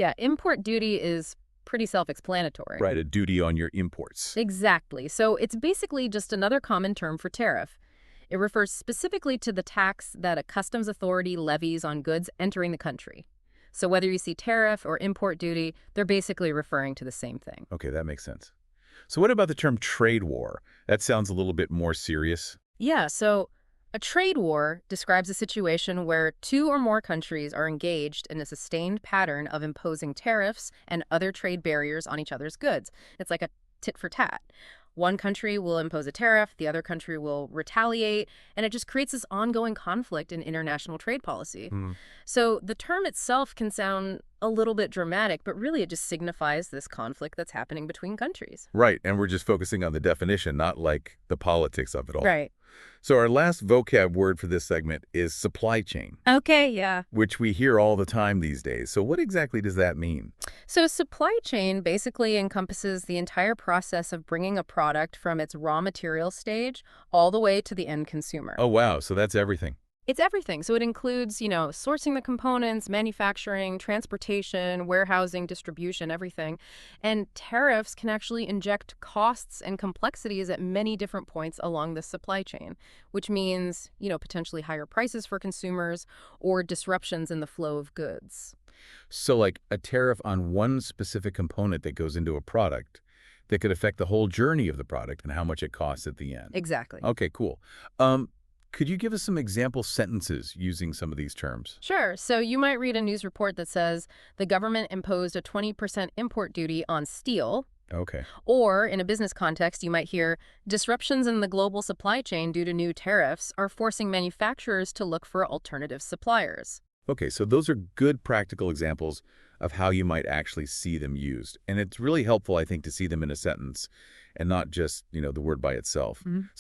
Yeah, import duty is pretty self-explanatory. Right, a duty on your imports. Exactly. So it's basically just another common term for tariff. It refers specifically to the tax that a customs authority levies on goods entering the country. So whether you see tariff or import duty, they're basically referring to the same thing. Okay, that makes sense. So what about the term trade war? That sounds a little bit more serious. Yeah, so a trade war describes a situation where two or more countries are engaged in a sustained pattern of imposing tariffs and other trade barriers on each other's goods. It's like a tit for tat. One country will impose a tariff, the other country will retaliate, and it just creates this ongoing conflict in international trade policy. Hmm. So the term itself can sound a little bit dramatic, but really it just signifies this conflict that's happening between countries. Right, and we're just focusing on the definition, not like the politics of it all. Right. So our last vocab word for this segment is supply chain, Okay, yeah. which we hear all the time these days. So what exactly does that mean? So supply chain basically encompasses the entire process of bringing a product from its raw material stage all the way to the end consumer. Oh, wow, so that's everything. It's everything. So it includes, sourcing the components, manufacturing, transportation, warehousing, distribution, everything. And tariffs can actually inject costs and complexities at many different points along the supply chain, which means, potentially higher prices for consumers or disruptions in the flow of goods. So like a tariff on one specific component that goes into a product that could affect the whole journey of the product and how much it costs at the end. Exactly. Okay, cool. Could you give us some example sentences using some of these terms? Sure. So you might read a news report that says the government imposed a 20% import duty on steel. Okay. Or in a business context, you might hear disruptions in the global supply chain due to new tariffs are forcing manufacturers to look for alternative suppliers. Okay, so those are good practical examples of how you might actually see them used. And it's really helpful, I think, to see them in a sentence and not just, the word by itself.